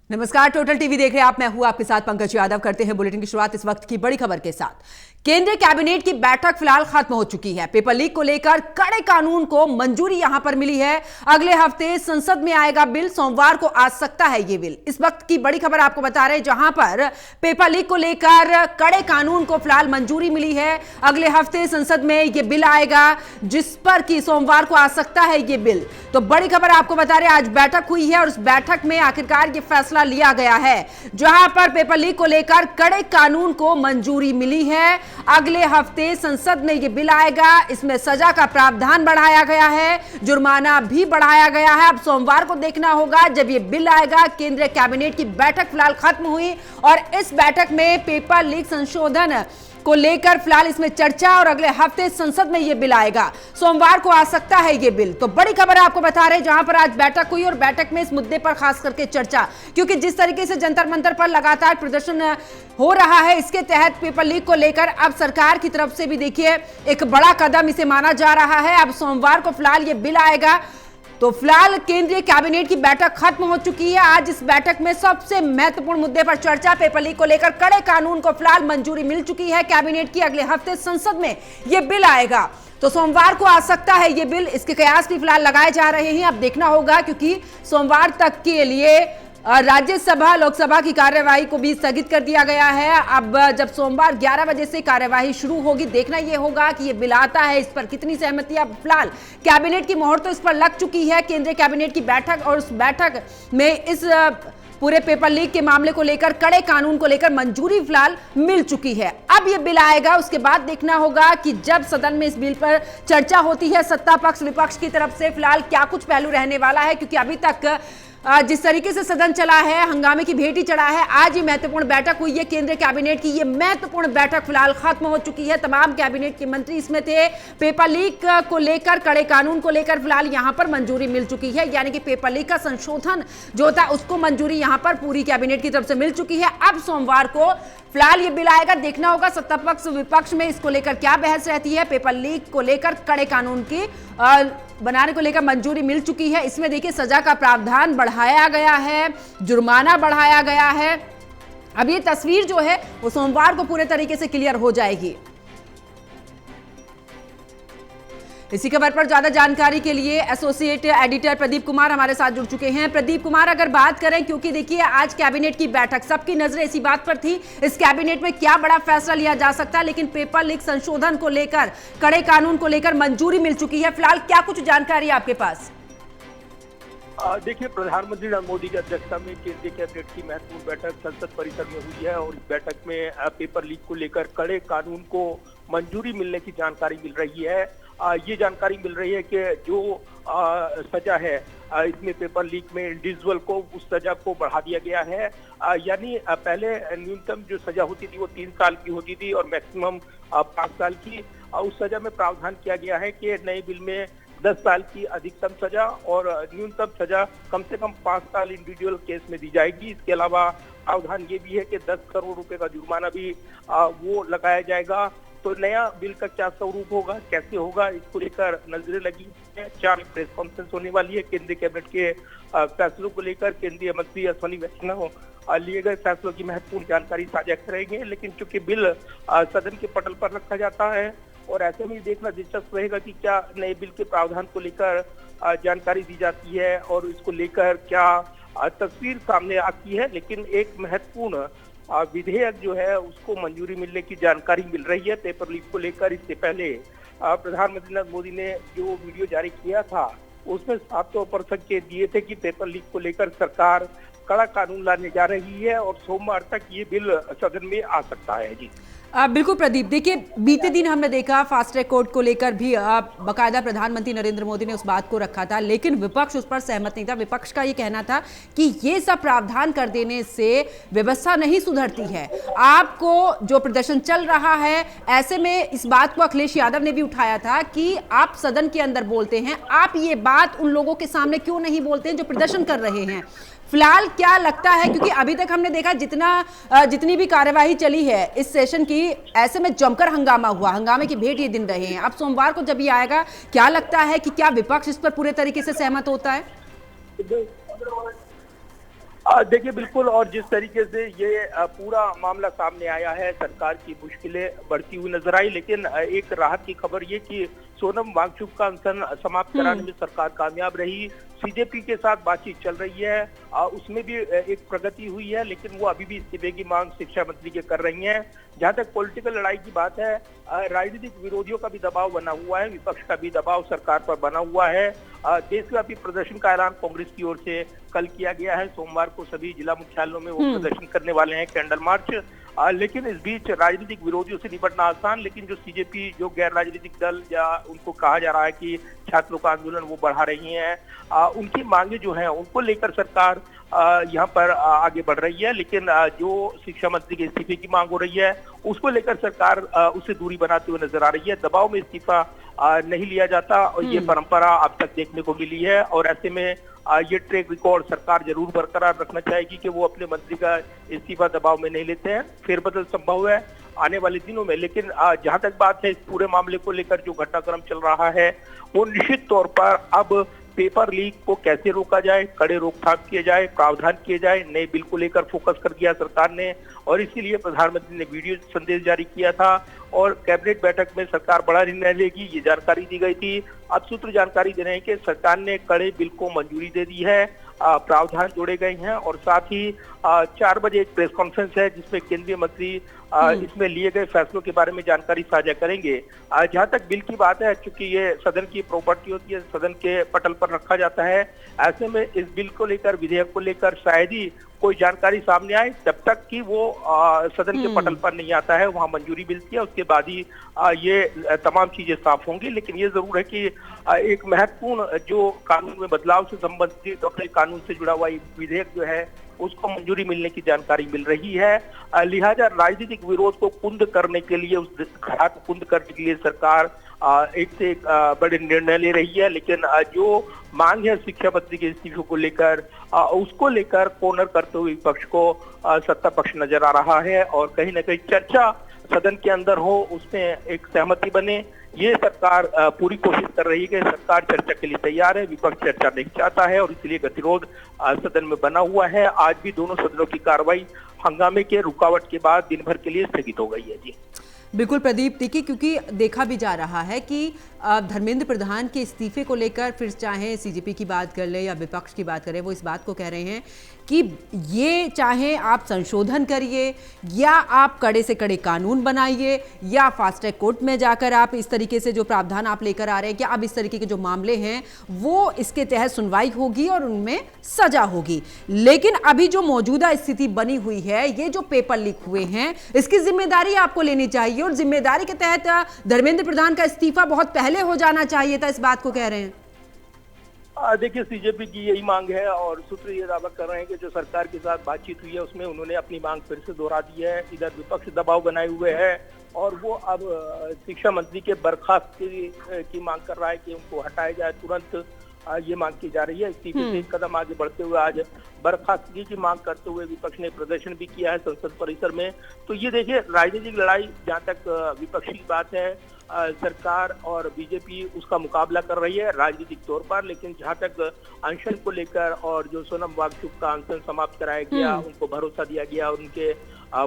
नमस्कार, total TV देख रहे हैं आप। मैं हूं आपके साथ पंकज यादव। करते हैं बुलेटिन की शुरुआत इस वक्त की बड़ी खबर के साथ। केंद्रीय कैबिनेट की बैठक फिलहाल खत्म हो चुकी है। पेपर लीक को लेकर कड़े कानून को मंजूरी यहां पर मिली है। अगले हफ्ते संसद में आएगा बिल, सोमवार को आ सकता है ये बिल। इस वक्त की बड़ी खबर आपको बता रहे हैं, जहां पर पेपर लीक को लेकर कड़े कानून को फिलहाल मंजूरी मिली है। अगले हफ्ते संसद में ये बिल आएगा, जिस पर कि सोमवार को आ सकता है ये बिल। तो बड़ी खबर आपको बता रहे हैं, आज बैठक हुई है और उस बैठक में आखिरकार ये फैसला लिया गया है, जहां पर पेपर लीक को लेकर कड़े कानून को मंजूरी मिली है। अगले हफ्ते संसद में यह बिल आएगा। इसमें सजा का प्रावधान बढ़ाया गया है, जुर्माना भी बढ़ाया गया है। अब सोमवार को देखना होगा जब यह बिल आएगा। केंद्रीय कैबिनेट की बैठक फिलहाल खत्म हुई और इस बैठक में पेपर लीक संशोधन को लेकर फिलहाल इसमें चर्चा, और अगले हफ्ते संसद में यह बिल आएगा। सोमवार को आ सकता है यह बिल। तो बड़ी खबर आपको बता रहे हैं, जहां पर आज बैठक हुई और बैठक में इस मुद्दे पर खास करके चर्चा, क्योंकि जिस तरीके से जंतर मंतर पर लगातार प्रदर्शन हो रहा है, इसके तहत पेपर लीक को लेकर अब सरकार की तरफ से भी देखिए एक बड़ा कदम इसे माना जा रहा है। अब सोमवार को फिलहाल यह बिल आएगा। तो फिलहाल केंद्रीय कैबिनेट की बैठक खत्म हो चुकी है। आज इस बैठक में सबसे महत्वपूर्ण मुद्दे पर चर्चा, पेपर लीक को लेकर कड़े कानून को फिलहाल मंजूरी मिल चुकी है कैबिनेट की। अगले हफ्ते संसद में यह बिल आएगा, तो सोमवार को आ सकता है यह बिल। इसके कयास भी फिलहाल लगाए जा रहे हैं। अब देखना होगा, क्योंकि सोमवार तक के लिए राज्यसभा लोकसभा की कार्यवाही को भी स्थगित कर दिया गया है। अब जब सोमवार 11 बजे से कार्यवाही शुरू होगी, देखना यह होगा कि यह बिल आता है, इस पर कितनी सहमति। अब फिलहाल कैबिनेट की मोहर तो इस पर लग चुकी है। केंद्रीय कैबिनेट की बैठक, और उस बैठक में इस पूरे पेपर लीक के मामले को लेकर, कड़े कानून को लेकर मंजूरी फिलहाल मिल चुकी है। अब यह बिल आएगा, उसके बाद देखना होगा कि जब सदन में इस बिल पर चर्चा होती है, सत्ता पक्ष विपक्ष की तरफ से फिलहाल क्या कुछ पहलू रहने वाला है। क्योंकि अभी तक जिस तरीके से सदन चला है, हंगामे की भेंट ही चढ़ा है। आज ये महत्वपूर्ण बैठक हुई है केंद्रीय कैबिनेट की। ये महत्वपूर्ण बैठक फिलहाल खत्म हो चुकी है। तमाम कैबिनेट के मंत्री इसमें थे। पेपर लीक को लेकर, कड़े कानून को लेकर फिलहाल यहां पर मंजूरी मिल चुकी है। यानी कि पेपर लीक का संशोधन जो था, उसको मंजूरी यहां पर पूरी कैबिनेट की तरफ से मिल चुकी है। अब सोमवार को फिलहाल ये बिल आएगा। देखना होगा सत्ता पक्ष विपक्ष में इसको लेकर क्या बहस रहती है। पेपर लीक को लेकर कड़े कानून की बनाने को लेकर मंजूरी मिल चुकी है। इसमें देखिए सजा का प्रावधान बढ़ाया गया है, जुर्माना बढ़ाया गया है। अब ये तस्वीर जो है वो सोमवार को पूरे तरीके से क्लियर हो जाएगी। इसी खबर पर ज्यादा जानकारी के लिए एसोसिएट एडिटर प्रदीप कुमार हमारे साथ जुड़ चुके हैं। प्रदीप कुमार, अगर बात करें, क्योंकि देखिए आज कैबिनेट की बैठक, सबकी नजरें इसी बात पर थी, इस कैबिनेट में क्या बड़ा फैसला लिया जा सकता है। लेकिन पेपर लीक संशोधन को लेकर, कड़े कानून को लेकर मंजूरी मिल चुकी है। फिलहाल क्या कुछ जानकारी आपके पास? देखिए, प्रधानमंत्री नरेंद्र मोदी की अध्यक्षता में केंद्रीय कैबिनेट की महत्वपूर्ण बैठक संसद परिसर में हुई है और इस बैठक में पेपर लीक को लेकर कड़े कानून को मंजूरी मिलने की जानकारी मिल रही है। ये जानकारी मिल रही है कि जो सजा है इसमें पेपर लीक में इंडिविजुअल को उस सजा को बढ़ा दिया गया है। यानी पहले न्यूनतम जो सजा होती थी वो 3 साल की होती थी और मैक्सिमम 5 साल की। उस सजा में प्रावधान किया गया है कि नए बिल में 10 साल की अधिकतम सजा और न्यूनतम सजा कम से कम 5 साल इंडिविजुअल केस में दी जाएगी। इसके अलावा प्रावधान ये भी है कि 10 करोड़ रुपए का जुर्माना भी वो लगाया जाएगा। तो नया बिल का क्या स्वरूप होगा, कैसे होगा, इसको लेकर नजरें लगी है। 4 प्रेस कॉन्फ्रेंस होने वाली है केंद्रीय कैबिनेट के फैसलों को लेकर। केंद्रीय मंत्री अश्विनी वैष्णव लिए गए फैसलों की महत्वपूर्ण जानकारी साझा करेंगे। लेकिन चूंकि बिल सदन के पटल पर रखा जाता है और ऐसे में देखना दिलचस्प रहेगा कि क्या नए बिल के प्रावधान को लेकर जानकारी दी जाती है और इसको लेकर क्या तस्वीर सामने आती है। लेकिन एक महत्वपूर्ण विधेयक जो है उसको मंजूरी मिलने की जानकारी मिल रही है पेपर लीक को लेकर। इससे पहले प्रधानमंत्री नरेंद्र मोदी ने जो वीडियो जारी किया था उसमें साफ तौर पर संकेत दिए थे कि पेपर लीक को लेकर सरकार कड़ा कानून लाने जा रही है और सोमवार तक ये बिल सदन में आ सकता है। जी बिल्कुल प्रदीप, देखिए बीते दिन हमने देखा फास्ट ट्रैक कोर्ट को लेकर भी बाकायदा प्रधानमंत्री नरेंद्र मोदी ने उस बात को रखा था, लेकिन विपक्ष उस पर सहमत नहीं था। विपक्ष का ये कहना था कि ये सब प्रावधान कर देने से व्यवस्था नहीं सुधरती है। आपको जो प्रदर्शन चल रहा है, ऐसे में इस बात को अखिलेश यादव ने भी उठाया था कि आप सदन के अंदर बोलते हैं, आप ये बात उन लोगों के सामने क्यों नहीं बोलते हैं जो प्रदर्शन कर रहे हैं। फिलहाल क्या लगता है, क्योंकि अभी तक हमने देखा जितनी भी कार्यवाही चली है इस सेशन की, ऐसे में जमकर हंगामा हुआ, हंगामे की भेंट ये दिन रहे हैं। अब सोमवार को जब ये आएगा, क्या लगता है कि क्या विपक्ष इस पर पूरे तरीके से सहमत होता है? देखिए बिल्कुल, और जिस तरीके से ये पूरा मामला सामने आया है, सरकार की मुश्किलें बढ़ती हुई नजर आई, लेकिन एक राहत की खबर ये कि सोनम वांगचुक का अनशन समाप्त कराने में सरकार कामयाब रही। सीजेपी के साथ बातचीत चल रही है, उसमें भी एक प्रगति हुई है, लेकिन वो अभी भी इस्तीफे की मांग शिक्षा मंत्री के कर रही हैं। जहां तक पॉलिटिकल लड़ाई की बात है, राजनीतिक विरोधियों का भी दबाव बना हुआ है, विपक्ष का भी दबाव सरकार पर बना हुआ है। देशव्यापी प्रदर्शन का ऐलान कांग्रेस की ओर से कल किया गया है। सोमवार को सभी जिला मुख्यालयों में वो प्रदर्शन करने वाले हैं, कैंडल मार्च। लेकिन इस बीच राजनीतिक विरोधियों से निपटना आसान, लेकिन जो सीजेपी, जो गैर राजनीतिक दल या उनको कहा जा रहा है कि छात्रों का आंदोलन वो बढ़ा रही हैं, उनकी मांगे जो हैं उनको लेकर सरकार यहाँ पर आगे बढ़ रही है। लेकिन जो शिक्षा मंत्री के इस्तीफे की मांग हो रही है उसको लेकर सरकार उससे दूरी बनाते हुए नजर आ रही है। दबाव में इस्तीफा नहीं लिया जाता, और ये परंपरा अब तक देखने को मिली है। और ऐसे में ये ट्रैक रिकॉर्ड सरकार जरूर बरकरार रखना चाहेगी कि वो अपने मंत्री का इस्तीफा दबाव में नहीं लेते हैं। फेरबदल संभव है आने वाले दिनों में, लेकिन जहां तक बात है इस पूरे मामले को लेकर जो घटनाक्रम चल रहा है वो निश्चित तौर पर अब पेपर लीक को कैसे रोका जाए, कड़े रोकथाम किए जाए, प्रावधान किए जाए, नए बिल को लेकर फोकस कर दिया सरकार ने। और इसीलिए प्रधानमंत्री ने वीडियो संदेश जारी किया था और कैबिनेट बैठक में सरकार बड़ा निर्णय लेगी, ये जानकारी दी गई थी। अब सूत्र जानकारी दे रहे हैं कि सरकार ने कड़े बिल को मंजूरी दे दी है, प्रावधान जोड़े गए हैं, और साथ ही 4 बजे एक प्रेस कॉन्फ्रेंस है जिसमें केंद्रीय मंत्री इसमें लिए गए फैसलों के बारे में जानकारी साझा करेंगे। जहां तक बिल की बात है, चूंकि ये सदन की प्रॉपर्टी होती है, सदन के पटल पर रखा जाता है, ऐसे में इस बिल को लेकर, विधेयक को लेकर शायद ही कोई जानकारी सामने आए, जब तक कि वो सदन के पटल पर नहीं आता है, वहां मंजूरी मिलती है, उसके बाद ही ये तमाम चीजें साफ होंगी। लेकिन ये जरूर है कि एक महत्वपूर्ण जो कानून में बदलाव से संबंधित और कानून से जुड़ा हुआ विधेयक जो है उसको मंजूरी मिलने की जानकारी मिल रही है। लिहाजा राजनीतिक विरोध को कुंद करने के लिए, उस धारा को कुंद करने के लिए सरकार एक से एक बड़े निर्णय ले रही है। लेकिन जो मांग है शिक्षा मंत्री के इस्तीफे को लेकर, उसको लेकर कॉर्नर करते हुए विपक्ष को सत्ता पक्ष नजर आ रहा है, और कहीं ना कहीं चर्चा सदन के अंदर हो, उसमें एक सहमति बने, ये सरकार पूरी कोशिश कर रही है कि सरकार चर्चा के लिए तैयार है, विपक्ष चर्चा नहीं चाहता है, और इसलिए गतिरोध सदन में बना हुआ है। आज भी दोनों सदनों की कार्रवाई हंगामे के रुकावट के बाद दिन भर के लिए स्थगित हो गई है। जी बिल्कुल प्रदीप, देखिए क्योंकि देखा भी जा रहा है कि धर्मेंद्र प्रधान के इस्तीफे को लेकर, फिर चाहे सीजेपी की बात कर ले या विपक्ष की बात करें, वो इस बात को कह रहे हैं कि ये चाहे आप संशोधन करिए या आप कड़े से कड़े कानून बनाइए या फास्ट ट्रैक कोर्ट में जाकर आप इस तरीके से जो प्रावधान आप लेकर आ रहे हैं कि अब इस तरीके के जो मामले हैं वो इसके तहत सुनवाई होगी और उनमें सजा होगी। लेकिन अभी जो मौजूदा स्थिति बनी हुई है, ये जो पेपर लीक हुए हैं, इसकी जिम्मेदारी आपको लेनी चाहिए, और जिम्मेदारी के तहत धर्मेंद्र प्रधान का इस्तीफा बहुत पहले हो जाना चाहिए था, इस बात को कह रहे हैं। देखिए सीजेपी की यही मांग है, और सूत्र ये दावा कर रहे हैं कि जो सरकार के साथ बातचीत हुई है उसमें उन्होंने अपनी मांग फिर से दोहरा दी है। इधर विपक्ष दबाव बनाए हुए है और वो अब शिक्षा मंत्री के बर्खास्तगी की मांग कर रहा है कि उनको हटाया जाए तुरंत, ये मांग की जा रही है। इस्तीफे से एक कदम आगे बढ़ते हुए आज बर्खास्तगी की मांग करते हुए विपक्ष ने प्रदर्शन भी किया है संसद परिसर में। तो ये देखिए राजनीतिक लड़ाई, जहाँ तक विपक्षी की बात है, सरकार और बीजेपी उसका मुकाबला कर रही है राजनीतिक तौर पर। लेकिन जहां तक अनशन को लेकर और जो सोनम वांगचुक का अनशन समाप्त कराया गया, उनको भरोसा दिया गया, उनके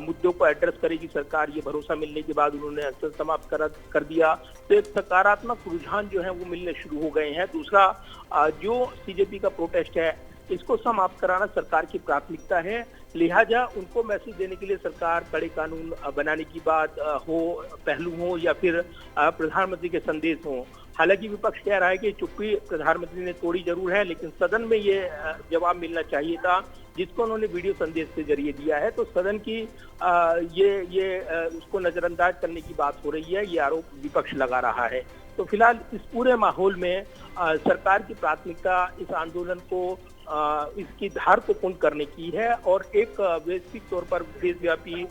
मुद्दों को एड्रेस करेगी सरकार, ये भरोसा मिलने के बाद उन्होंने अनशन समाप्त कर दिया। तो एक सकारात्मक रुझान जो है वो मिलने शुरू हो गए हैं। दूसरा, जो सीजेपी का प्रोटेस्ट है इसको समाप्त कराना सरकार की प्राथमिकता है। लिहाजा उनको मैसेज देने के लिए सरकार कड़े कानून बनाने की बात हो, पहलू हो, या फिर प्रधानमंत्री के संदेश हो। हालांकि विपक्ष कह रहा है कि चुप्पी प्रधानमंत्री ने तोड़ी जरूर है, लेकिन सदन में ये जवाब मिलना चाहिए था जिसको उन्होंने वीडियो संदेश के जरिए दिया है। तो सदन की उसको नजरअंदाज करने की बात हो रही है, ये आरोप विपक्ष लगा रहा है। तो फिलहाल इस पूरे माहौल में सरकार की प्राथमिकता इस आंदोलन को, इसकी धार को कुंद करने की है, और एक वैश्विक तौर पर देशव्यापी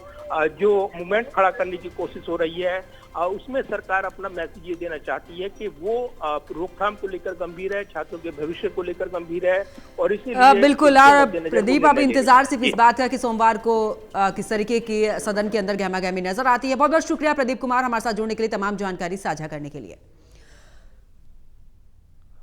जो मूवमेंट खड़ा करने की कोशिश हो रही है, उसमें सरकार अपना मैसेज ये देना चाहती है कि वो रोकथाम को लेकर गंभीर है, छात्रों के भविष्य को लेकर गंभीर है। और इसीलिए बिल्कुल। और प्रदीप, अब इंतजार सिर्फ इस बात का कि सोमवार को किस तरीके की सदन के अंदर गहमा गहमी नजर आती है। बहुत बहुत शुक्रिया प्रदीप कुमार, हमारे साथ जुड़ने के लिए, तमाम जानकारी साझा करने के लिए।